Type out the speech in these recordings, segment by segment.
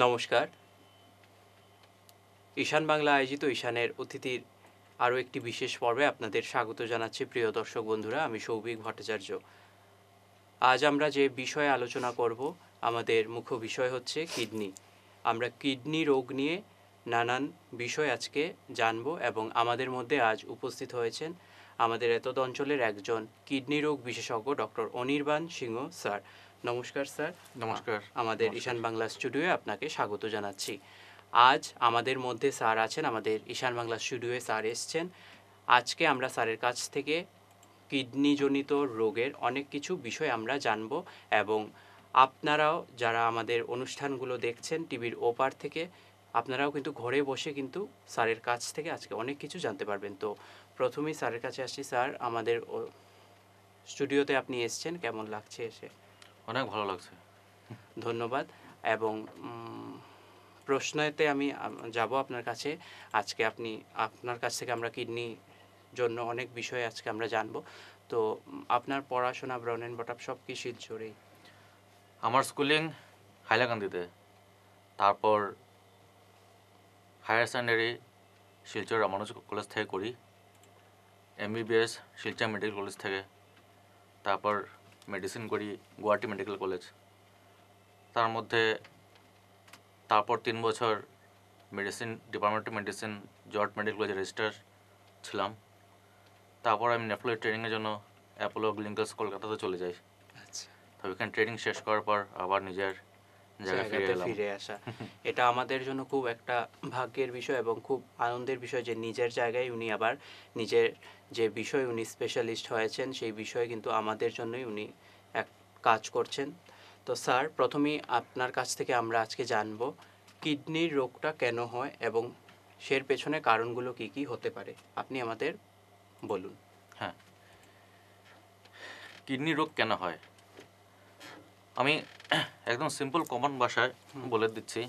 নমস্কার। ঈশান বাংলা আয়োজিত ঈশানের অতিথির আরও একটি বিশেষ পর্বে আপনাদের স্বাগত জানাচ্ছি প্রিয় দর্শক বন্ধুরা। আমি সৌভিক ভট্টাচার্য। আজ আমরা যে বিষয়ে আলোচনা করব, আমাদের মুখ্য বিষয় হচ্ছে কিডনি। আমরা কিডনি রোগ নিয়ে নানান বিষয় আজকে জানব এবং আমাদের মধ্যে আজ উপস্থিত হয়েছেন আমাদের এতদ অঞ্চলের একজন কিডনি রোগ বিশেষজ্ঞ ডক্টর অনির্বাণ সিংহ স্যার। নমস্কার স্যার। নমস্কার। আমাদের ঈশান বাংলা স্টুডিওয়ে আপনাকে স্বাগত জানাচ্ছি। আজ আমাদের মধ্যে স্যার আছেন, আমাদের ঈশান বাংলা স্টুডিওয়ে স্যার এসছেন। আজকে আমরা স্যারের কাছ থেকে কিডনিজনিত রোগের অনেক কিছু বিষয় আমরা জানব এবং আপনারাও যারা আমাদের অনুষ্ঠানগুলো দেখছেন টিভির ওপার থেকে, আপনারাও কিন্তু ঘরে বসে কিন্তু স্যারের কাছ থেকে আজকে অনেক কিছু জানতে পারবেন। তো প্রথমেই স্যারের কাছে আসছি। স্যার, আমাদের স্টুডিওতে আপনি এসছেন, কেমন লাগছে এসে? অনেক ভালো লাগছে। ধন্যবাদ। এবং প্রশ্নতে আমি যাব আপনার কাছে। আজকে আপনার কাছ থেকে আমরা কিডনি জন্য অনেক বিষয় আজকে আমরা জানব। তো আপনার পড়াশোনা ব্রাউন অ্যান্ড বটআপ সব কি শিলচরেই? আমার স্কুলিং হাইলাকান্দিতে, তারপর higher secondary Silchar Ramanuj college থেকে করি, MBBS শিলচর মেডিকেল কলেজ থেকে, তারপর মেডিসিন করি গুয়াহাটি মেডিকেল কলেজ। তার মধ্যে তারপর 3 বছর medicine department medicine George medical কলেজে রেজিস্টার ছিলাম। তারপর আমি নেফ্রোলজি ট্রেনিংয়ের জন্য অ্যাপোলো গ্লিনিক্যালস কলকাতাতে চলে যাই। আচ্ছা, তো এখানে ট্রেনিং শেষ করার পর আবার নিজের জায়গায় ফিরে আসা, এটা আমাদের জন্য খুব একটা ভাগ্যের বিষয় এবং খুব আনন্দের বিষয় যে নিজের জায়গায় উনি আবার নিজের যে বিষয় উনি স্পেশালিস্ট হয়েছেন সেই বিষয়ে কিন্তু আমাদের জন্যই উনি এক কাজ করছেন। তো স্যার, প্রথমেই আপনার কাছ থেকে আমরা আজকে জানব কিডনির রোগটা কেন হয় এবং সের পেছনে কারণগুলো কি কি হতে পারে, আপনি আমাদের বলুন। হ্যাঁ, কিডনি রোগ কেন হয় আমি একদম সিম্পল কমন ভাষায় বলে দিচ্ছি,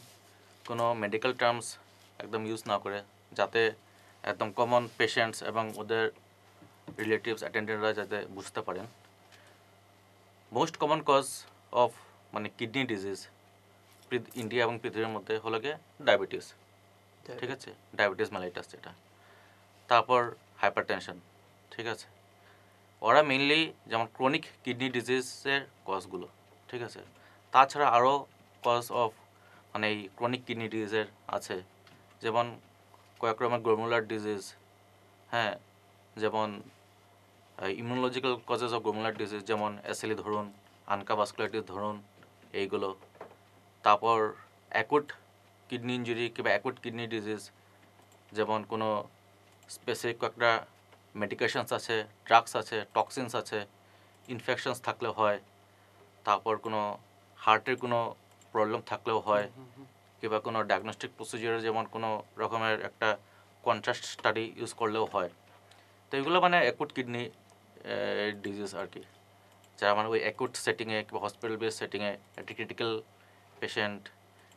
কোনো মেডিকেল টার্মস একদম ইউজ না করে, যাতে একদম কমন পেশেন্টস এবং ওদের রিলেটিভস অ্যাটেন্ডেন্টরা যাতে বুঝতে পারেন। Most common cause of kidney disease India এবং পৃথিবীর মধ্যে হলো গিয়ে ডায়াবেটিস। ঠিক আছে, ডায়াবেটিস মেলাইটাস যেটা, তারপর হাইপার টেনশন। ঠিক আছে, ওরা মেইনলি যেমন ক্রনিক কিডনি ডিজিজের কজগুলো। ঠিক আছে, তাছাড়া আরও কজ অফ এই ক্রনিক কিডনি ডিজিজের আছে, যেমন কয়েক রকমের গ্লোমেরুলার ডিজিজ, হ্যাঁ, যেমন immunological causes of glomerular disease, যেমন SLE ধরুন, আনকা ভাস্কুলাইটিস ধরুন, এইগুলো। তারপর অ্যাকুট কিডনি ইঞ্জুরি কিংবা অ্যাকুট কিডনি ডিজিজ, যেমন কোনো স্পেসিফিক একটা মেডিকেশনস আছে, ড্রাগস আছে, টক্সিনস আছে, ইনফেকশনস থাকলেও হয়। তারপর কোনো হার্টের কোনো প্রবলেম থাকলেও হয়, কিংবা কোনো ডায়াগনস্টিক প্রসিজিওর যেমন কোনো রকমের একটা কন্ট্রাস্ট স্টাডি ইউজ করলেও হয়। তো এগুলো অ্যাকুট কিডনি ডিজিজ আর কি, যারা ওই অ্যাকুট সেটিংয়ে কিংবা হসপিটাল বেস সেটিংয়ে একটা ক্রিটিক্যাল পেশেন্ট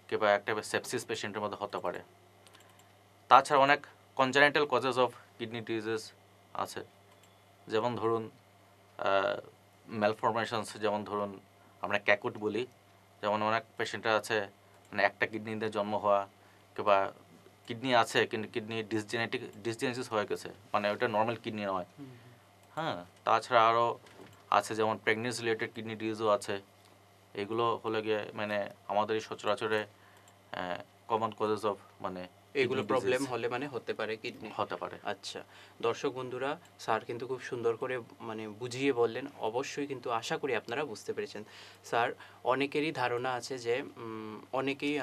কিংবা একটা সেপসিস পেশেন্টের মধ্যে হতে পারে। তাছাড়া অনেক congenital causes of kidney disease আছে, যেমন ধরুন ম্যালফরমেশনস, যেমন ধরুন আমরা ক্যাকুট বলি, যেমন অনেক পেশেন্টরা আছে একটা কিডনিতে জন্ম হওয়া, কিংবা কিডনি আছে কিন্তু কিডনি ডিসজেনেসিস হয়ে গেছে, ওটা নর্মাল কিডনি নয়। হ্যাঁ, তাছাড়া আরও আছে যেমন প্রেগনেন্সি রিলেটেড কিডনি ডিজিজও আছে। এগুলো হলে গিয়ে আমাদের এই সচরাচরে কমন কজেস অফ এগুলো প্রবলেম হলে হতে পারে কিডনি হতে পারে। আচ্ছা, দর্শক বন্ধুরা, স্যার কিন্তু খুব সুন্দর করে বুঝিয়ে বললেন। অবশ্যই কিন্তু আশা করি আপনারা বুঝতে পেরেছেন। স্যার, অনেকেরই ধারণা আছে যে অনেকেই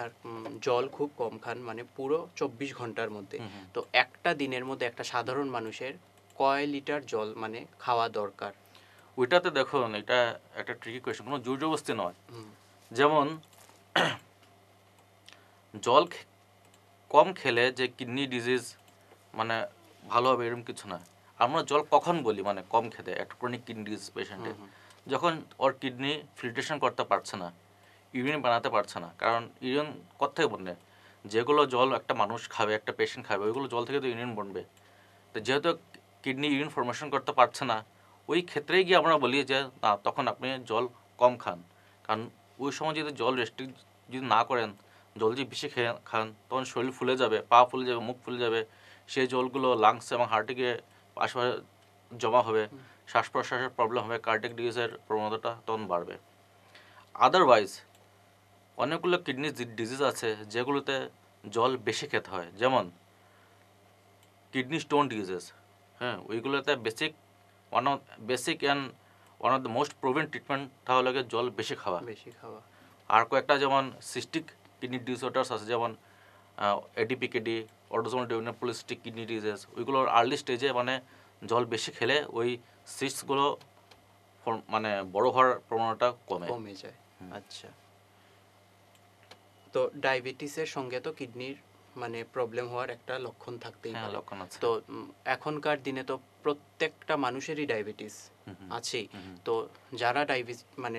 জল খুব কম খান, পুরো 24 ঘন্টার মধ্যে। তো একটা দিনের মধ্যে একটা সাধারণ মানুষের কয় লিটার জল খাওয়া দরকার? ওইটাতে দেখুন, এটা একটা ট্রিকি কোয়েশ্চেন, কোনো জোর জবরদস্তি নয়। যেমন জল কম খেলে যে কিডনি ডিজিজ ভালো হবে এরকম কিছু না। আমরা জল কখন বলি কম খেতে একটা ক্রনিক কিডনি ডিজিজ পেশেন্টের? যখন ওর কিডনি ফিল্ট্রেশন করতে পারছে না, ইউরিন বানাতে পারছে না। কারণ ইউরিন কোথায় বনবে? যেগুলো জল একটা মানুষ খাবে, একটা পেশেন্ট খাবে, ওইগুলো জল থেকে তো ইউরিন বনবে। তো যেহেতু কিডনি ইউরিন ফর্মেশন করতে পারছে না, ওই ক্ষেত্রেই গিয়ে আমরা বলি যে না, তখন আপনি জল কম খান। কারণ ওই সময় যদি জল রেস্ট্রিক্ট যদি না করেন, জল যদি বেশি খেয়ে খান তখন শরীর ফুলে যাবে, পা ফুলে যাবে, মুখ ফুলে যাবে, সেই জলগুলো লাংস এবং হার্টে গিয়ে আশেপাশে জমা হবে, শ্বাস প্রশ্বাসের প্রবলেম হবে, কার্ডিয়াক ডিজিজের প্রবণতাটা তখন বাড়বে। আদারওয়াইজ অনেকগুলো কিডনি ডিজিজ আছে যেগুলোতে জল বেশি খেতে হয়, যেমন কিডনি স্টোন ডিজিজেস। হ্যাঁ, ওইগুলোতে basic and one of the most proven ট্রিটমেন্টটা হলো গিয়ে জল বেশি খাওয়া। আর কয়েকটা যেমন সিস্টিক কিডনি ডিসঅর্ডার্স আছে, যেমন এডিপিকেডি, autosomal dominant polycystic kidney disease. ওইগুলোর আর্লি স্টেজে মানে জল বেশি খেলে ওই সিস্টগুলো মানে বড় হওয়ার প্রবণতা কমে যায়। আচ্ছা, তো ডায়াবেটিসের সঙ্গে তো কিডনির মানে প্রবলেম হওয়ার একটা লক্ষণ থাকতেই পারে। লক্ষণ আছে। তো এখনকার দিনে তো প্রত্যেকটা মানুষেরই ডায়াবেটিস আছেই। তো যারা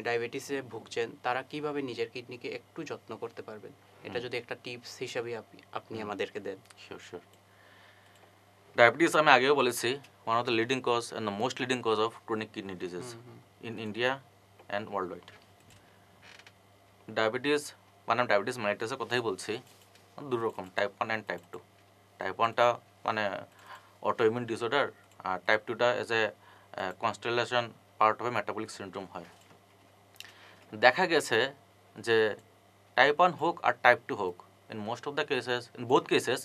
ডায়াবেটিসে ভুগছেন তারা কিভাবে নিজের কিডনিকে একটু যত্ন করতে পারবেন, এটা যদি একটা টিপস হিসাবে আপনি আমাদেরকে দেন। শিওর। ডায়াবেটিস আমি আগেও বলেছি, one of the leading cause and the most leading cause of chronic kidney disease in India and worldwide. Diabetes মেলাইটাসের কথাই বলছি, দু রকম, টাইপ 1 অ্যান্ড টাইপ 2। টাইপ 1টা মানে অটো ইমিউন ডিসঅর্ডার, আর টাইপ 2টা as a constellation part of a metabolic syndrome হয়। দেখা গেছে যে টাইপ 1 হোক আর টাইপ 2 হোক, in most of the cases, in both cases,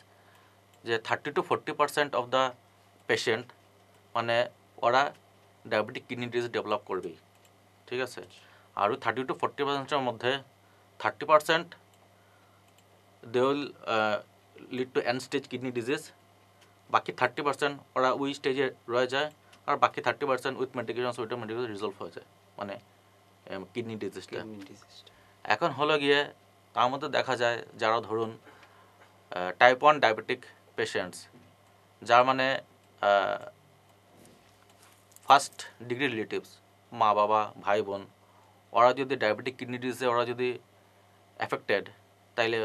যে 30-40% অফ দ্য পেশেন্ট মানে ওরা ডায়াবেটিক কিডনি ডিজিজ ডেভেলপ করবেই, ঠিক আছে। আর ওই 30-40%-এর মধ্যে 30% they will lead to end stage kidney disease, বাকি 30% ওরা ওই স্টেজে রয়ে যায়, আর বাকি 30% উইথ মেডিকেশন রিজলভ হয়ে যায়, মানে কিডনি ডিজিজটা। এখন হলো গিয়ে তার মধ্যে দেখা যায় যারা ধরুন টাইপ 1 ডায়াবেটিক পেশেন্টস, যার মানে ফার্স্ট ডিগ্রি রিলেটিভস, মা বাবা ভাই বোন, ওরা যদি ডায়াবেটিক কিডনি ডিজিজে ওরা যদি অ্যাফেক্টেড, তাইলে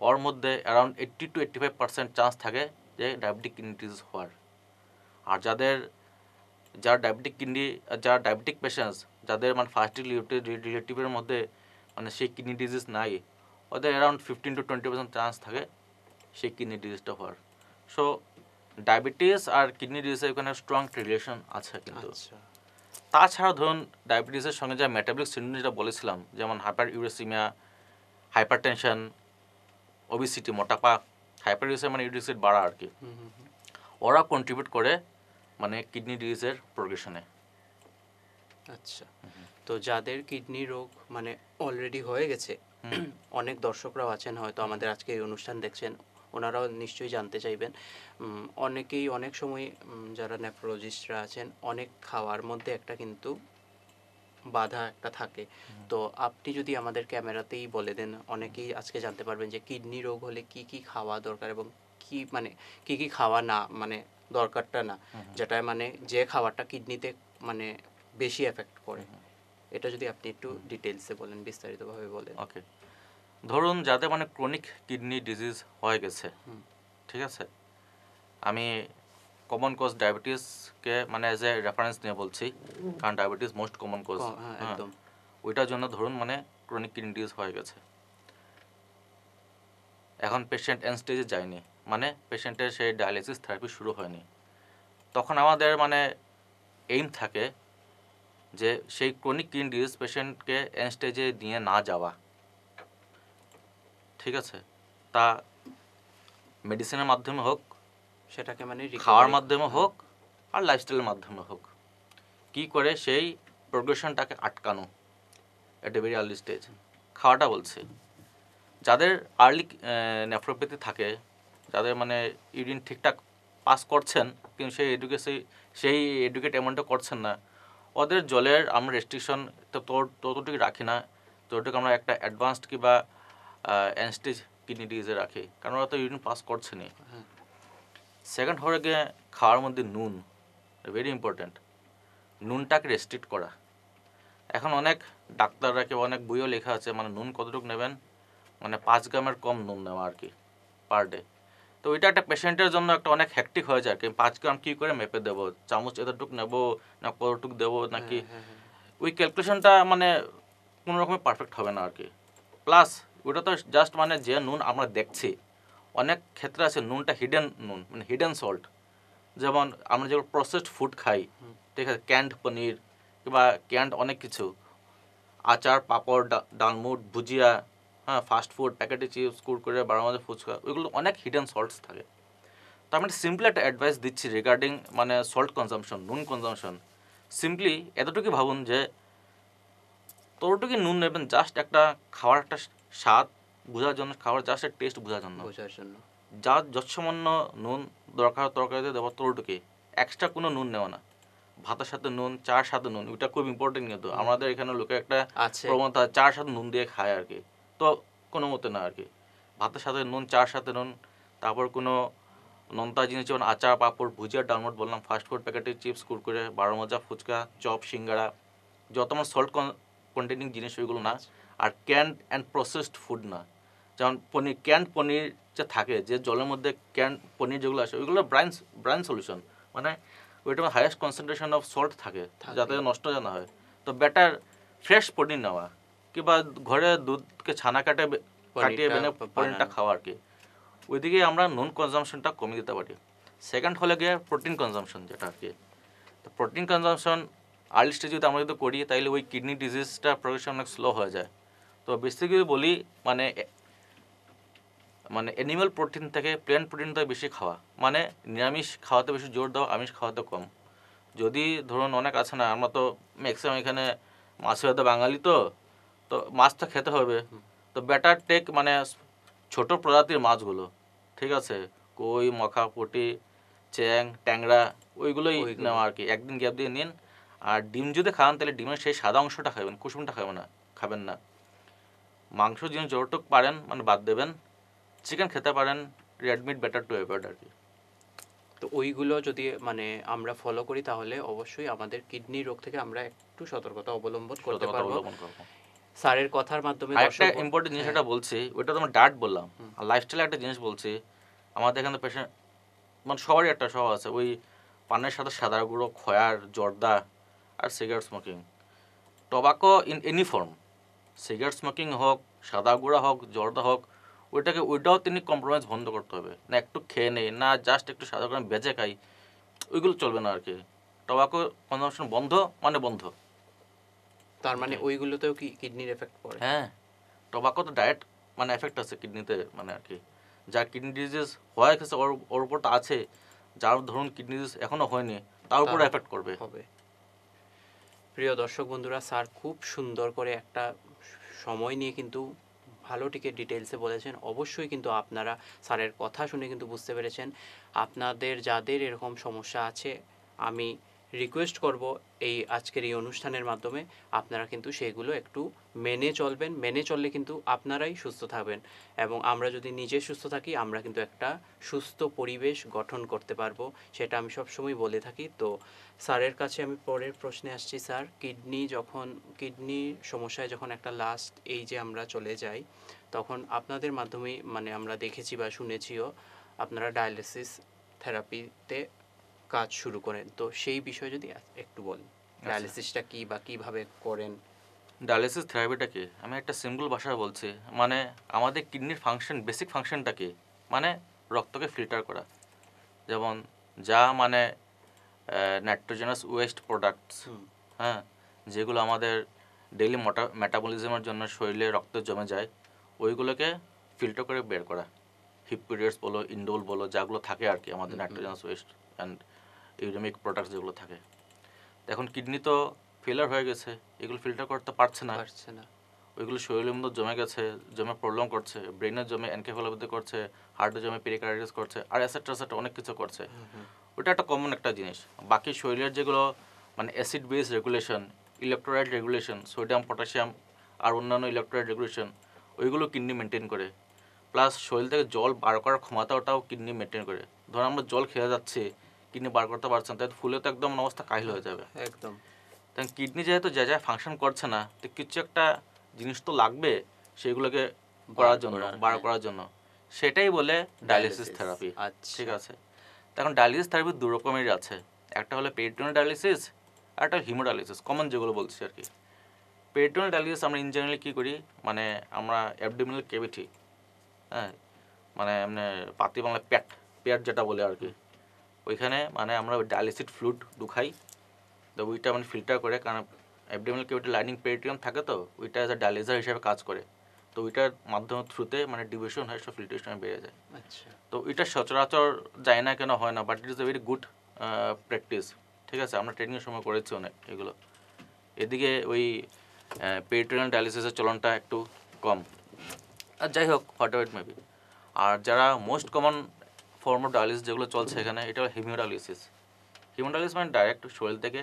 ওর মধ্যে অ্যারাউন্ড 80-85% চান্স থাকে যে ডায়াবেটিক কিডনি ডিজিজ হওয়ার। আর যারা ডায়াবেটিক পেশেন্টস, যাদের মানে ফার্স্ট রিলেটিভের মধ্যে মানে সেই কিডনি ডিজিজ নাই, ওদের অ্যারাউন্ড 15-20% চান্স থাকে সেই কিডনি ডিজিজটা হওয়ার। সো ডায়াবেটিস আর কিডনি ডিজিজের ওখানে স্ট্রং রিলেশন আছে। কিন্তু তাছাড়া ধরুন ডায়াবেটিসের সঙ্গে যা মেটাবলিক সিন্ড্রোম যেটা বলেছিলাম, যেমন hyperuricemia, hypertension, obesity, মোটাপা, হাইপার ইউরেসিমিয়া মানে ইউরিক অ্যাসিড বাড়া আর কি, ওরা কন্ট্রিবিউট করে মানে কিডনি ডিজিজের প্রোগ্রেশনে। আচ্ছা, তো যাদের কিডনি রোগ মানে অলরেডি হয়ে গেছে, অনেক দর্শকরাও আছেন হয়তো আমাদের আজকে এই অনুষ্ঠান দেখছেন, ওনারাও নিশ্চয়ই জানতে চাইবেন। অনেকেই অনেক সময় যারা নেফ্রোলজিস্টরা আছেন, অনেক খাওয়ার মধ্যে একটা কিন্তু বাধা একটা থাকে। তো আপনি যদি আমাদের ক্যামেরাতেই বলে দেন, অনেকেই আজকে জানতে পারবেন যে কিডনি রোগ হলে কি কি খাওয়া দরকার এবং কি কি খাওয়া না মানে দরকারটা না, যেটা মানে যে খাবারটা কিডনিতে মানে বেশি এফেক্ট করে। এটা যদি আপনি একটু ডিটেলসে বলেন, বিস্তারিতভাবে বলেন। ওকে, ধরুন যাদের মানে ক্রনিক কিডনি ডিজিজ হয়ে গেছে, ঠিক আছে, আমি কমন কজ ডায়াবেটিসকে মানে এজ এ রেফারেন্স নিয়ে বলছি, কারণ ডায়াবেটিস মোস্ট কমন কজ। একদম, ওইটার জন্য ধরুন মানে ক্রনিক কিডনি ডিজিজ হয়ে গেছে, এখন পেশেন্ট এন্ড স্টেজে যায়নি, মানে পেশেন্টের সেই ডায়ালিসিস থেরাপি শুরু হয়নি, তখন আমাদের মানে এইম থাকে যে সেই ক্রনিক কিডনি ডিজিজ পেশেন্টকে এন্ড স্টেজে নিয়ে না যাওয়া, ঠিক আছে। তা মেডিসিনের মাধ্যমে হোক, সেটাকে মানে খাওয়ার মাধ্যমে হোক, আর লাইফস্টাইলের মাধ্যমে হোক, কি করে সেই প্রোগ্রেশনটাকে আটকানো এট এ ভেরি আর্লি স্টেজ। খাওয়াটা বলছি, যাদের আর্লি নেফ্রোপ্যাথি থাকে, যাদের মানে ইউরিন ঠিকঠাক পাস করছেন কিন্তু সেই এডুকেট অ্যামাউন্টটা করছেন না, ওদের জলের আমরা রেস্ট্রিকশন ততটুকু রাখি না যতটুকু আমরা একটা অ্যাডভান্সড কিংবা এনস্টেজ কিডনি ডিজিজে রাখি, কারণ ওরা তো ইউরিন পাস করছে না। সেকেন্ড হয়ে গিয়ে খাওয়ার মধ্যে নুন, ভেরি ইম্পর্ট্যান্ট, নুনটাকে রেস্ট্রিক্ট করা। এখন অনেক ডাক্তাররা কেউ অনেক বইও লেখা আছে মানে নুন কতটুকু নেবেন, মানে 5 গ্রামের কম নুন নেওয়া আর কি পার ডে। তো ওইটা একটা পেশেন্টের জন্য একটা অনেক হ্যাকটিক হয়ে যায়, কি 5 গ্রাম কী করে মেপে দেবো, চামচ এতটুকু নেবো না কতটুকু দেবো নাকি, ওই ক্যালকুলেশনটা মানে কোনো রকমের পারফেক্ট হবে না আর কি। প্লাস ওটা তো জাস্ট মানে যে নুন আমরা দেখছি, অনেক ক্ষেত্রে আছে নুনটা হিডেন নুন, মানে হিডেন সল্ট। যেমন আমরা যেগুলো প্রসেসড ফুড খাই, ঠিক আছে, ক্যান্ড পনির কিংবা ক্যান্ড অনেক কিছু, আচার, পাঁপড়, ডালমুট, ভুজিয়া, হ্যাঁ, ফাস্ট ফুড, প্যাকেটে চিপস, কুরকুরে, বারোমাসে ফুচকা, ওইগুলো অনেক হিডেন সল্টস থাকে। তো আমি সিম্পলি একটা অ্যাডভাইস দিচ্ছি রিগার্ডিং মানে সল্ট কনজামশন, নুন কনজামশন। সিম্পলি এতটুকু ভাবুন যে ততটুকু নুন নেবেন জাস্ট একটা খাওয়ার একটা স্বাদ বোঝার জন্য, খাওয়ার জাস্ট একটা টেস্ট বোঝার জন্য, যা যৎসামান্য নুন দরকার তরকারিতে দেওয়া ততটুকুই, এক্সট্রা কোনো নুন নেওয়া না। ভাতের সাথে নুন, চার সাথে নুন, ওইটা খুব ইম্পর্টেন্ট। কিন্তু আমাদের এখানে লোকে একটা প্রবণতা চার সাথে নুন দিয়ে খায় আর কি, তো কোনো মতে না আর কি। ভাতের সাথে নুন, চার সাথে নুন, তারপর কোনো নোনতা জিনিস যেমন আচার, পাঁপড়, ভুজিয়া, ডালমুট বললাম, ফাস্টফুড, প্যাকেটের চিপস, কুরকুরে, বারোমজা, ফুচকা, চপ, সিঙ্গারা, যত আমার সল্ট কন্টেনিং জিনিস ওইগুলো না। আর ক্যান্ড অ্যান্ড প্রসেসড ফুড না, যেমন পনির, ক্যান্ড পনির যে থাকে, যে জলের মধ্যে ক্যান্ড পনির যেগুলো আসে, ওইগুলো ব্রাইন সলিউশন, মানে ওইটা হাইয়েস্ট কনসেন্ট্রেশন অফ সল্ট থাকে, যাতে নষ্ট না হয়। তো বেটার ফ্রেশ পনির নেওয়া, কিংবা ঘরে দুধকে ছানা কাটিয়ে বেনে পনিরটা খাওয়া আর কি। ওইদিকে আমরা নুন কনজামশনটা কমিয়ে দিতে পারি। সেকেন্ড হলে গিয়ে প্রোটিন কনজামশন, যেটা আর কি। তো প্রোটিন কনজামশন আর্লি স্টেজে যদি আমরা যদি করি, তাহলে ওই কিডনি ডিজিজটা প্রোগ্রেশন অনেক স্লো হয়ে যায়। তো বেসিক্যালি বলি মানে অ্যানিম্যাল প্রোটিন থেকে প্ল্যান্ট প্রোটিনটা বেশি খাওয়া, মানে নিরামিষ খাওয়াতে বেশি জোর দাও, আমিষ খাওয়াতে কম। যদি ধরুন অনেক আছে না, আমরা তো ম্যাক্সিমাম এখানে মাছে হয়তো বাঙালি, তো তো মাছ তো খেতে হবে। তো বেটার টেক মানে ছোট প্রজাতির মাছগুলো, ঠিক আছে, কই, মখা, পুঁটি, চ্যাং, ট্যাংরা, ওইগুলোই নেওয়া আর কি। একদিন গ্যাপ দিয়ে নিন। আর ডিম যদি খান, তাহলে ডিমের সেই সাদা অংশটা খাবেন, কুসুমটা খাবেন না। মাংস জিনিস যতটুকু পারেন মানে বাদ দেবেন। চিকেন খেতে পারেন, red meat better to avoid আর কি। তো ওইগুলো যদি মানে আমরা ফলো করি, তাহলে অবশ্যই আমাদের কিডনি রোগ থেকে আমরা একটু সতর্কতা অবলম্বন করতে পারবো। স্যারের কথার মাধ্যমে একটা ইম্পর্টেন্ট জিনিস এটা বলছি, ওইটা তো আমার ডায়েট বললাম, আর লাইফস্টাইলে একটা জিনিস বলছি। আমাদের এখানে পেশেন্ট মানে সবারই একটা স্বভাব আছে, ওই পানের সাথে সাদা গুঁড়ো, খয়ার, জর্দা, আর cigarette smoking. Tobacco in any form, cigarette smoking হোক, সাদা গুঁড়া হোক, জর্দা হোক, ওইটাও তিনি কম্প্রোমাইজ বন্ধ করতে হবে। না একটু খেয়ে নেই, না জাস্ট একটু সাদা করে বেজে খাই, ওইগুলো চলবে না আর কি। টোবাকো কনজামশন বন্ধ মানে বন্ধ। তার মানে ওইগুলোতেও কি কিডনির এফেক্ট পড়ে? হ্যাঁ, টোবাকো তো ডায়েট মানে এফেক্ট আছে কিডনিতে, মানে আর কি। যার কিডনি ডিজিজ হয়ে গেছে ওর উপর তো আছে, যার ধরুন কিডনি ডিজিজ এখনও হয়নি, তার উপর এফেক্ট করবে। প্রিয় দর্শক বন্ধুরা, স্যার খুব সুন্দর করে একটা সময় নিয়ে কিন্তু ভালোটিকে ডিটেলসে বলেছেন। অবশ্যই কিন্তু আপনারা স্যারের কথা শুনে কিন্তু বুঝতে পেরেছেন। আপনাদের যাদের এরকম সমস্যা আছে, আমি রিকোয়েস্ট করব এই আজকের এই অনুষ্ঠানের মাধ্যমে আপনারা কিন্তু সেগুলো একটু মেনে চলবেন। মেনে চললে কিন্তু আপনারাই সুস্থ থাকবেন, এবং আমরা যদি নিজে সুস্থ থাকি, আমরা কিন্তু একটা সুস্থ পরিবেশ গঠন করতে পারবো, সেটা আমি সবসময় বলে থাকি। তো স্যারের কাছে আমি পরের প্রশ্নে আসছি। স্যার, কিডনির সমস্যায় যখন একটা লাস্ট এই যে আমরা চলে যাই, তখন আপনাদের মাধ্যমে মানে আমরা দেখেছি বা শুনেছিও আপনারা ডায়ালিসিস থেরাপিতে কাজ শুরু করেন। তো সেই বিষয়ে যদি একটু বলেন, ডায়ালিসিসটা কি বা কিভাবে করেন? ডায়ালিসিস থেরাপিটা কি, আমি একটা সিম্পল ভাষায় বলছি। মানে আমাদের কিডনির ফাংশন, বেসিক ফাংশনটা কি, মানে রক্তকে ফিল্টার করা। যেমন যা মানে নাইট্রোজেনাস ওয়েস্ট প্রোডাক্টস, হ্যাঁ, যেগুলো আমাদের ডেইলি মেটাবলিজমের জন্য শরীরে রক্তে জমে যায়, ওইগুলোকে ফিল্টার করে বের করা। হিপপিরিয়ডস বলো, ইন্ডোল বলো, যাগুলো থাকে আর কি আমাদের nitrogenous West and uraemic products যেগুলো থাকে। এখন কিডনি তো ফেলার হয়ে গেছে, এগুলো ফিল্টার করতে পারছে না। ওইগুলো শরীরের মধ্যে জমে গেছে, জমে প্রবলেম করছে, ব্রেনে জমে এনকেফালোপ্যাথি করছে, হার্টে জমে পেরিকার্ডিটিস করছে, আর এসেট্রা অনেক কিছু করছে। ওটা একটা কমন একটা জিনিস। বাকি শরীরের যেগুলো মানে acid base regulation, electrolyte regulation, sodium, potassium আর অন্যান্য ইলেকট্রোলাইট রেগুলেশন, ওইগুলো কিডনি মেনটেন করে। প্লাস শরীর থেকে জল বার করার ক্ষমতাটাও কিডনি মেনটেন করে। ধরুন আমরা জল খেয়ে যাচ্ছি, কিডনি বার করতে পারছে না, তাই ফুলে তো একদম অবস্থা কাহিল হয়ে যাবে একদম। তাই কিডনি যেহেতু যা ফাংশন করছে না, তো কিছু একটা জিনিস তো লাগবে সেগুলোকে করার জন্য, বার করার জন্য। সেটাই বলে ডায়ালিসিস থেরাপি। ঠিক আছে, এখন ডায়ালিসিস থেরাপি দু রকমেরই আছে। একটা হলো পেরিটোনিয়াল ডায়ালিসিস, আর একটা হিমোডায়ালিসিস, কমন যেগুলো বলছি আর কি। পেরিটোনিয়াল ডায়ালিসিস আমরা ইন জেনারেলি কী করি, মানে আমরা অ্যাবডোমিনাল ক্যাভিটি, হ্যাঁ, মানে এমনি পাতি বাংলায় পেট পেট যেটা বলে আর কি, ওইখানে মানে আমরা ডায়ালিসিস ফ্লুইড ঢুকাই। তো ওইটা মানে ফিল্টার করে, কারণ অ্যাবডোমিনাল ক্যাভিটি লাইনিং পেরিটোনিয়াম থাকে, তো ওইটা অ্যাজ এ ডায়ালিজার হিসেবে কাজ করে। তো ওইটার মাধ্যমে থ্রুতে মানে ডিভিশন হয়, সব ফিল্ট্রেশন বেড়ে যায়। আচ্ছা, তো এটা সচরাচর যায় না কেন হয় না, but it is a very good practice. ঠিক আছে, আমরা ট্রেনিংয়ের সময় করেছি অনেক এগুলো। এদিকে ওই পেরিটোনিয়াল ডায়ালিসিসের চলনটা একটু কম। আর যাই হোক, হোয়াট এভার ইট মেবি। আর যারা most common form of dialysis যেগুলো চলছে এখানে, এটা হলো হিমিওডায়ালিসিস। হিমোডায়ালিসিস মানে ডাইরেক্ট শরীর থেকে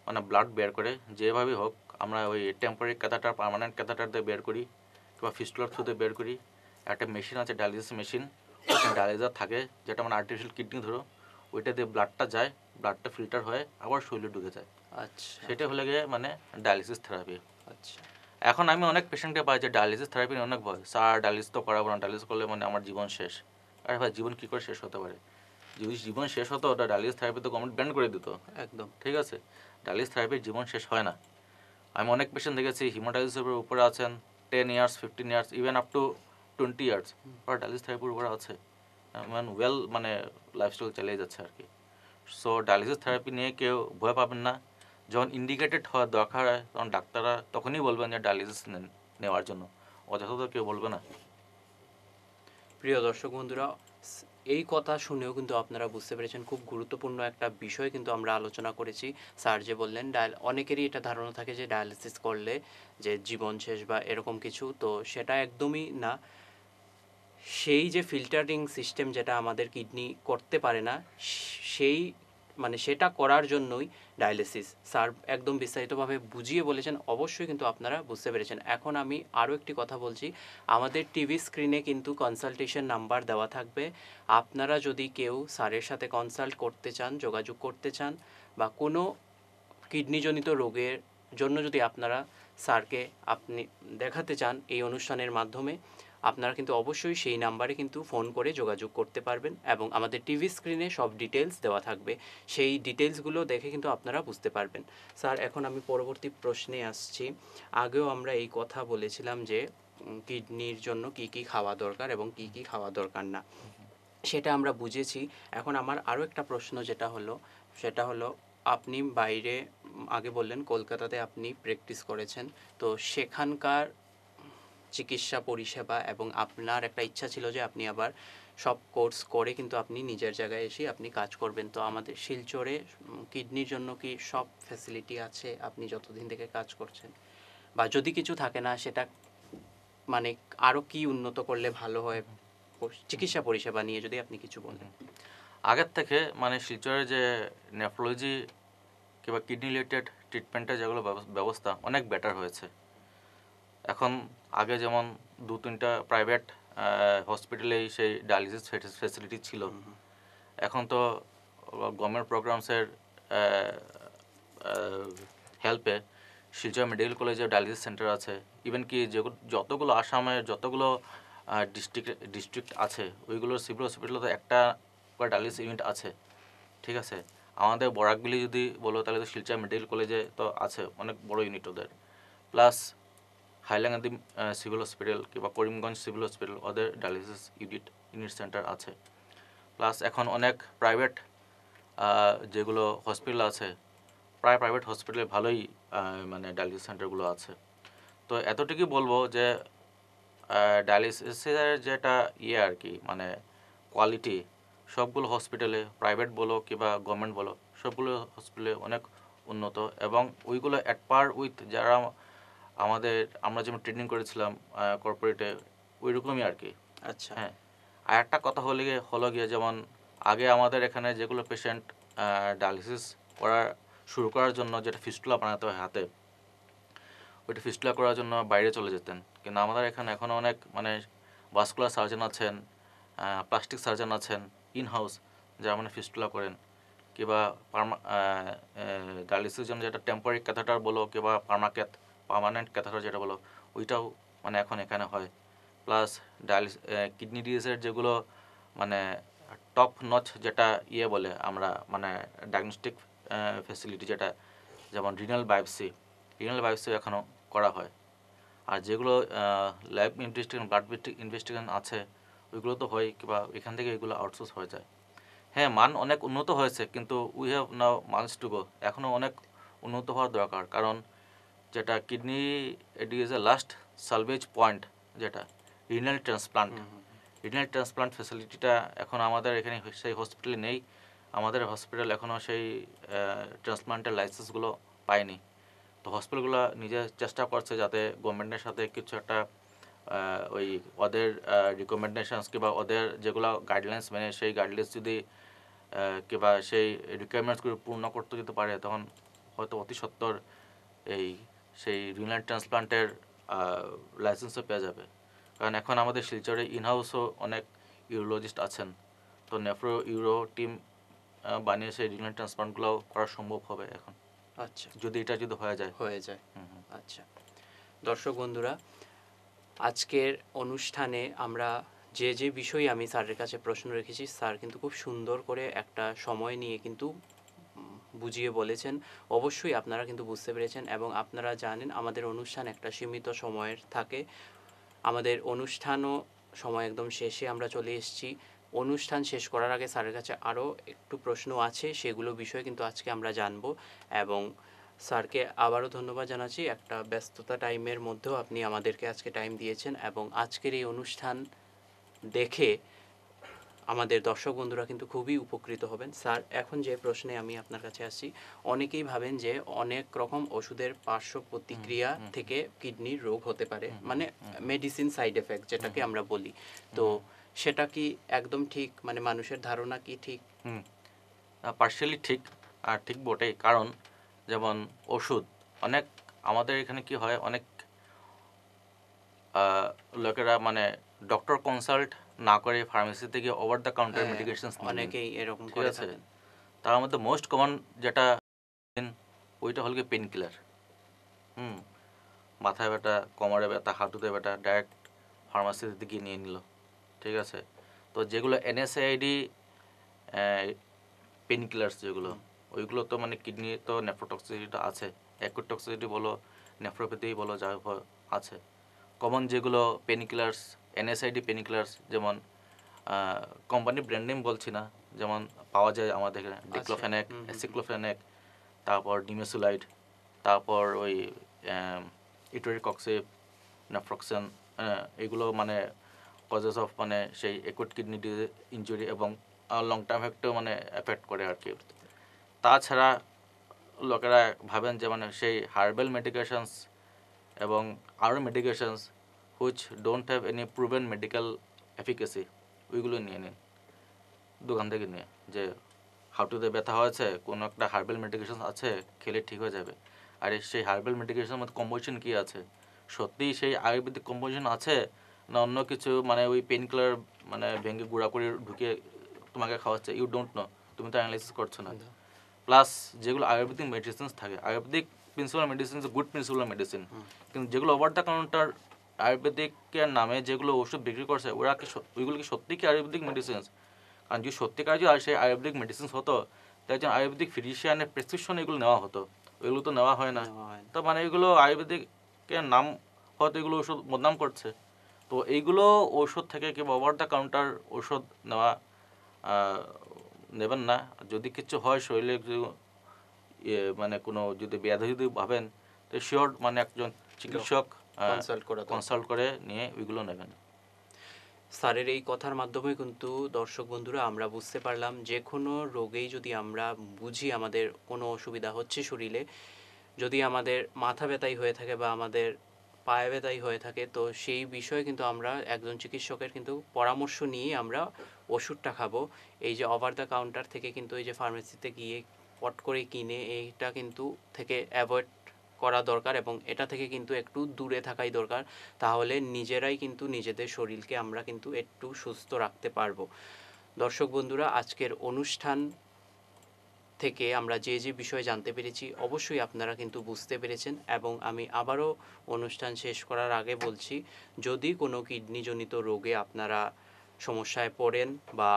মানে ব্লাড বের করে, যেভাবেই হোক, আমরা ওই টেম্পোরারি ক্যাথাটার, পার্মানেন্ট ক্যাথাটার দিয়ে বের করি, কিংবা ফিস্টুলার থ্রুতে বের করি। একটা মেশিন আছে, ডায়ালিসিস মেশিন, ওখানে ডায়ালিজার থাকে, যেটা মানে আর্টিফিশিয়াল কিডনি ধরো, ওইটা দিয়ে ব্লাডটা যায়, ব্লাডটা ফিল্টার হয়ে আবার শরীরে ঢুকে যায়। আচ্ছা, সেটা হলে গিয়ে মানে ডায়ালিসিস থেরাপি। আচ্ছা, এখন আমি অনেক পেশেন্টকে পাই যে ডায়ালিসিস থেরাপি অনেক ভয়, স্যার ডায়ালিসিস তো করাবো না, ডায়ালিসিস করলে মানে আমার জীবন শেষ। আরে ভাই, জীবন কী করে শেষ হতে পারে? যদি জীবন শেষ হতো, ওটা ডায়ালিসিস থেরাপি তো গভর্নমেন্ট ব্যান করে দিত। একদম, ঠিক আছে, ডায়ালিসিস থেরাপির জীবন শেষ হয় না। আমি অনেক পেশেন্ট দেখেছি হিমোডায়ালিসিসের উপরে আছেন 10 years, 15 years, even up to 20 years, ওরা ডায়ালিসিস থেরাপির উপরে আছে, মানে ওয়েল মানে লাইফস্টাইল চালিয়ে যাচ্ছে আর কি। সো ডায়ালিসিস থেরাপি নিয়ে কেউ ভয় পাবেন না। যখন ইন্ডিকেটেড হওয়ার দরকার হয়, তখন ডাক্তাররা তখনই বলবেন যে ডায়ালিসিস নেওয়ার জন্য, অযথা তো কেউ বলবে না। প্রিয় দর্শক বন্ধুরা, এই কথা শুনেও কিন্তু আপনারা বুঝতে পেরেছেন খুব গুরুত্বপূর্ণ একটা বিষয় কিন্তু আমরা আলোচনা করেছি। স্যার যে বললেন, অনেকেরই এটা ধারণা থাকে যে ডায়ালিসিস করলে যে জীবন শেষ বা এরকম কিছু, তো সেটা একদমই না। সেই যে ফিল্টারিং সিস্টেম যেটা আমাদের কিডনি করতে পারে না, সেই মানে সেটা করার জন্যই ডায়ালিসিস। স্যার একদম বিস্তারিতভাবে বুঝিয়ে বলেছেন, অবশ্যই কিন্তু আপনারা বুঝতে পেরেছেন। এখন আমি আরও একটি কথা বলছি, আমাদের টিভি স্ক্রিনে কিন্তু কনসালটেশন নাম্বার দেওয়া থাকবে। আপনারা যদি কেউ স্যারের সাথে কনসাল্ট করতে চান, যোগাযোগ করতে চান, বা কোনো কিডনিজনিত রোগের জন্য যদি আপনারা স্যারকে আপনি দেখাতে চান এই অনুষ্ঠানের মাধ্যমে, আপনারা কিন্তু অবশ্যই সেই নাম্বারে কিন্তু ফোন করে যোগাযোগ করতে পারবেন, এবং আমাদের টিভি স্ক্রিনে সব ডিটেলস দেওয়া থাকবে। সেই ডিটেলসগুলো দেখে কিন্তু আপনারা বুঝতে পারবেন। স্যার, এখন আমি পরবর্তী প্রশ্নে আসছি। আগেও আমরা এই কথা বলেছিলাম যে কিডনির জন্য কি কি খাওয়া দরকার এবং কি কি খাওয়া দরকার না, সেটা আমরা বুঝেছি। এখন আমার আরও একটা প্রশ্ন সেটা হলো আপনি বাইরে আগে বললেন কলকাতাতে আপনি প্র্যাকটিস করেছেন, তো সেখানকার চিকিৎসা পরিষেবা, এবং আপনার একটা ইচ্ছা ছিল যে আপনি আবার সব কোর্স করে কিন্তু আপনি নিজের জায়গায় এসে আপনি কাজ করবেন। তো আমাদের শিলচরে কিডনির জন্য কি সব ফ্যাসিলিটি আছে আপনি যতদিন থেকে কাজ করছেন? বা যদি কিছু থাকে না, সেটা মানে আরও কি উন্নত করলে ভালো হয় চিকিৎসা পরিষেবা নিয়ে যদি আপনি কিছু বলেন। আগের থেকে মানে শিলচরের যে নেফ্রোলজি কিংবা কিডনি রিলেটেড ট্রিটমেন্টের যেগুলো ব্যবস্থা অনেক বেটার হয়েছে। এখন আগে যেমন 2-3টা প্রাইভেট হসপিটালেই সেই ডায়ালিসিস ফ্যাসিলিটি ছিল, এখন তো গভর্নমেন্ট প্রোগ্রামসের হেল্পে শিলচর মেডিকেল কলেজে ডায়ালিসিস সেন্টার আছে। ইভেন কি যতগুলো আসামের যতগুলো ডিস্ট্রিক্ট আছে, ওইগুলোর সিভিল হসপিটালে তো একটা করে ডায়ালিসিস ইউনিট আছে। ঠিক আছে, আমাদের বরাকবিলি যদি বলো, তাহলে তো শিলচর মেডিকেল কলেজে তো আছে অনেক বড় ইউনিট ওদের। প্লাস হাইলাকান্দি সিভিল হসপিটাল কিংবা করিমগঞ্জ সিভিল হসপিটাল, ওদের ডায়ালিসিস ইউনিট সেন্টার আছে। প্লাস এখন অনেক প্রাইভেট যেগুলো হসপিটাল আছে, প্রায় প্রাইভেট হসপিটালে ভালোই মানে ডায়ালিসিস সেন্টারগুলো আছে। তো এতটুকুই বলবো যে ডায়ালিসিসের যেটা আর কি মানে কোয়ালিটি, সবগুলো হসপিটালে, প্রাইভেট বলো কিংবা গভর্নমেন্ট বলো, সবগুলো হসপিটালে অনেক উন্নত, এবং ওইগুলো অ্যাট পার উইথ যারা আমরা যেমন ট্রেনিং করেছিলাম কর্পোরেটে, ওই রকমই আর কি। আচ্ছা, হ্যাঁ, আর একটা কথা হলো গিয়ে যেমন আগে আমাদের এখানে যেগুলো পেশেন্ট ডায়ালিসিস শুরু করার জন্য যেটা ফিস্টুলা বানাতে হয় হাতে, ওইটা ফিস্টুলা করার জন্য বাইরে চলে যেতেন। কিন্তু আমাদের এখানে এখনও অনেক মানে ভাস্কুলার সার্জন আছেন, প্লাস্টিক সার্জন আছেন ইন হাউস, যারা মানে ফিস্টুলা করেন, কিংবা ডায়ালিসিসের জন্য যেটা টেম্পোরারি ক্যাথেটার বলো কিংবা পার্মানেন্ট ক্যাথেটার যেটা বলো, ওইটাও মানে এখন এখানে হয়। প্লাস কিডনি ডিজিজের যেগুলো মানে টপ নচ যেটা বলে আমরা মানে ডায়াগনস্টিক ফ্যাসিলিটি, যেটা যেমন রিনাল বায়োপসি এখনও করা হয়। আর যেগুলো ল্যাব ইনভেস্টিগেশন ব্লাড ইনভেস্টিগেশন আছে ওইগুলো তো হয় কিংবা এখান থেকে এগুলো আউটসোর্স হয়ে যায়। হ্যাঁ, মান অনেক উন্নত হয়েছে, কিন্তু we have now miles to go, এখনও অনেক উন্নত হওয়ার দরকার। কারণ যেটা কিডনি, it is a last salvage point, যেটা রিনাল ট্রান্সপ্লান্ট। রিনাল ট্রান্সপ্লান্ট ফ্যাসিলিটিটা এখন আমাদের এখানে সেই হসপিটালে নেই। আমাদের হসপিটাল এখনও সেই ট্রান্সপ্লান্টের লাইসেন্সগুলো পায়নি। তো হসপিটালগুলো নিজে চেষ্টা করছে যাতে গভর্নমেন্টের সাথে কিছু একটা ওই ওদের রিকমেন্ডেশনস কিংবা ওদের যেগুলো গাইডলাইন্স মেনে সেই গাইডলাইন্স যদি কিংবা সেই রিকোয়ারমেন্টসগুলো পূর্ণ করতে যেতে পারে, তখন হয়তো অতি সত্বর এই সেই রিনাল ট্রান্সপ্লান্টের লাইসেন্সও পেয়ে যাবে। কারণ এখন আমাদের শিলচরে ইনহাউসও অনেক ইউরোলজিস্ট আছেন। তো নেফ্রো ইউরো টিম বানিয়ে সেই রিনাল ট্রান্সপ্লান্টগুলো করা সম্ভব হবে এখন, আচ্ছা, যদি এটা যদি হয়ে যায়। আচ্ছা দর্শক বন্ধুরা, আজকের অনুষ্ঠানে আমরা যে যে বিষয়ে আমি স্যারের কাছে প্রশ্ন রেখেছি, স্যার কিন্তু খুব সুন্দর করে একটা সময় নিয়ে কিন্তু বুঝিয়ে বলেছেন। অবশ্যই আপনারা কিন্তু বুঝতে পেরেছেন, এবং আপনারা জানেন আমাদের অনুষ্ঠান একটা সীমিত সময়ের থাকে। আমাদের অনুষ্ঠানও সময় একদম শেষে আমরা চলে এসেছি। অনুষ্ঠান শেষ করার আগে স্যারের কাছে আরও একটু প্রশ্ন আছে, সেগুলো বিষয়ে কিন্তু আজকে আমরা জানবো। এবং স্যারকে আবারও ধন্যবাদ জানাচ্ছি, একটা ব্যস্ততা টাইমের মধ্যেও আপনি আমাদেরকে আজকে টাইম দিয়েছেন, এবং আজকের এই অনুষ্ঠান দেখে আমাদের দর্শক বন্ধুরা কিন্তু খুবই উপকৃত হবেন। স্যার, এখন যে প্রশ্নে আমি আপনার কাছে আসছি, অনেকেই ভাবেন যে অনেক রকম ওষুধের পার্শ্ব প্রতিক্রিয়া থেকে কিডনির রোগ হতে পারে, মানে মেডিসিন সাইড এফেক্ট যেটাকে আমরা বলি। তো সেটা কি একদম ঠিক, মানে মানুষের ধারণা কি ঠিক? পার্শিয়ালি ঠিক, আর ঠিক বটেই। কারণ যেমন ওষুধ অনেক আমাদের এখানে কি হয়, অনেক লোকেরা মানে ডক্টর কনসাল্ট না করে ফার্মেসি থেকে ওভার দ্য কাউন্টার মেডিকেশন অনেকেই এরকম ঠিক করে আছে। থাকেন। তার মধ্যে মোস্ট কমন যেটা ওইটা হল কি পেন কিলার। মাথায় ব্যথা, কোমরে ব্যথা, হাঁটুতে ব্যথা, ডাইরেক্ট ফার্মাসিতে গিয়ে নিয়ে নিল, ঠিক আছে। তো যেগুলো এনএসএআইডি পেন কিলার্স যেগুলো, ওইগুলো তো মানে কিডনি তো নেফ্রোটক্সিসিটিটা আছে, অ্যাকুট টক্সিসিটি বলো, নেফ্রোপ্যাথি বলো, যা আছে। কমন যেগুলো pain killers, NSAID pain killers, যেমন কোম্পানি ব্র্যান্ড নেম বলছি না, যেমন পাওয়া যায় আমাদের এখানে ডিক্লোফেনেক, অ্যাসিক্লোফেনেক, তারপর ডিমেসুলাইড, তারপর ওই ইটোরিকক্সিব, নাফ্রক্সেন, এগুলো মানে কজেস অফ মানে সেই অ্যাকুট কিডনি ইনজুরি এবং লং টার্ম এফেক্টেও মানে এফেক্ট করে আর কি। তাছাড়া লোকেরা ভাবেন যে মানে সেই হার্বাল মেডিকেশনস এবং আরও medications which don't have any proven medical efficacy, ওইগুলো নিয়ে নিন দোকান থেকে নিয়ে, যে হাঁটুতে ব্যথা হয়েছে, কোনো একটা হার্বাল মেডিকেশন আছে, খেলে ঠিক হয়ে যাবে। আর সেই হার্বাল মেডিকেশনের মধ্যে কম্পোজিশন কী আছে, সত্যিই সেই আয়ুর্বেদিক কম্পোজিশন আছে না অন্য কিছু, মানে ওই পেন কিলার মানে ভেঙে গুঁড়া করে ঢুকে তোমাকে খাওয়াচ্ছে, ইউ ডোন্ট নো, তুমি তো অ্যানালাইসিস করছো না। প্লাস যেগুলো আয়ুর্বেদিক মেডিসিনস থাকে, Ayurvedic principal medicine good principal medicine, কিন্তু যেগুলো ওভার দ্য কাউন্টার আয়ুর্বেদিকের নামে যেগুলো ওষুধ বিক্রি করছে, ওরা কি ওইগুলো কি সত্যি কি আয়ুর্বেদিক মেডিসিনস? কারণ যদি সত্যিকার যদি সেই আয়ুর্বেদিক মেডিসিনস হতো, তাই একজন আয়ুর্বেদিক ফিজিশিয়ানের প্রেসক্রিপশন এগুলো নেওয়া হতো, ওইগুলো তো নেওয়া হয় না। তো মানে এগুলো আয়ুর্বেদিকের নাম হয়তো এগুলো ওষুধ বদনাম করছে। তো এইগুলো ওষুধ থেকে কিংবা ওভার দ্য কাউন্টার ওষুধ নেওয়া নেবেন না। যদি কিছু হয় শরীরে মানে কোনো যদি ব্যাধি যদি ভাবেন, তো শিওর মানে একজন চিকিৎসক কনসাল্ট করে নিয়ে ওইগুলো নেবেন। স্যারের এই কথার মাধ্যমে কিন্তু দর্শক বন্ধুরা আমরা বুঝতে পারলাম, যে কোনো রোগেই যদি আমরা বুঝি আমাদের কোনো অসুবিধা হচ্ছে শরীরে, যদি আমাদের মাথা ব্যথাই হয়ে থাকে বা আমাদের পায়ে ব্যথাই হয়ে থাকে, তো সেই বিষয়ে কিন্তু আমরা একজন চিকিৎসকের কিন্তু পরামর্শ নিয়ে আমরা ওষুধটা খাবো। এই যে ওভার দ্য কাউন্টার থেকে কিন্তু এই যে ফার্মেসিতে গিয়ে পট করে কিনে এইটা কিন্তু থেকে অ্যাভয়েড করা দরকার, এবং এটা থেকে কিন্তু একটু দূরে থাকাই দরকার। তাহলে নিজেরাই কিন্তু নিজেদের শরীরকে আমরা কিন্তু একটু সুস্থ রাখতে পারবো। দর্শক বন্ধুরা, আজকের অনুষ্ঠান থেকে আমরা যে যে বিষয়ে জানতে পেরেছি অবশ্যই আপনারা কিন্তু বুঝতে পেরেছেন, এবং আমি আবারও অনুষ্ঠান শেষ করার আগে বলছি, যদি কোনো কিডনিজনিত রোগে আপনারা সমস্যায় পড়েন বা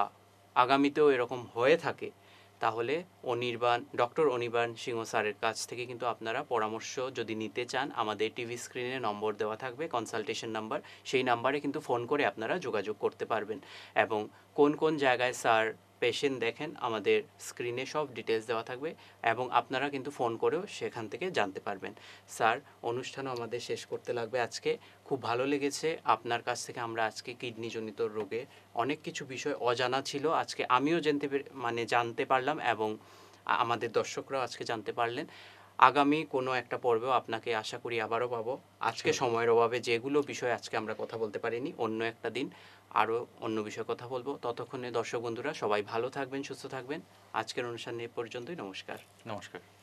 আগামীতেও এরকম হয়ে থাকে, তাহলে ডক্টর অনির্বাণ সিংহ স্যারের কাছ থেকে কিন্তু আপনারা পরামর্শ যদি নিতে চান, আমাদের টিভি স্ক্রিনে নম্বর দেওয়া থাকবে, কনসালটেশন নাম্বার, সেই নাম্বারে কিন্তু ফোন করে আপনারা যোগাযোগ করতে পারবেন। এবং কোন কোন জায়গায় স্যার পেশেন্ট দেখেন আমাদের স্ক্রিনে সব ডিটেলস দেওয়া থাকবে, এবং আপনারা কিন্তু ফোন করেও সেখান থেকে জানতে পারবেন। স্যার, অনুষ্ঠানও আমাদের শেষ করতে লাগবে আজকে। খুব ভালো লেগেছে আপনার কাছ থেকে আমরা আজকে কিডনিজনিত রোগে অনেক কিছু বিষয় অজানা ছিল, আজকে আমিও জানতে পারলাম, এবং আমাদের দর্শকরাও আজকে জানতে পারলেন। আগামী কোনো একটা পর্বেও আপনাকে আশা করি আবারও পাবো। আজকে Sure. সময়ের অভাবে যেগুলো বিষয় আজকে আমরা কথা বলতে পারিনি, অন্য একটা দিন আরও অন্য বিষয়ে কথা বলবো। ততক্ষণে দর্শক বন্ধুরা সবাই ভালো থাকবেন, সুস্থ থাকবেন। আজকের অনুষ্ঠান এ পর্যন্তই। নমস্কার। নমস্কার।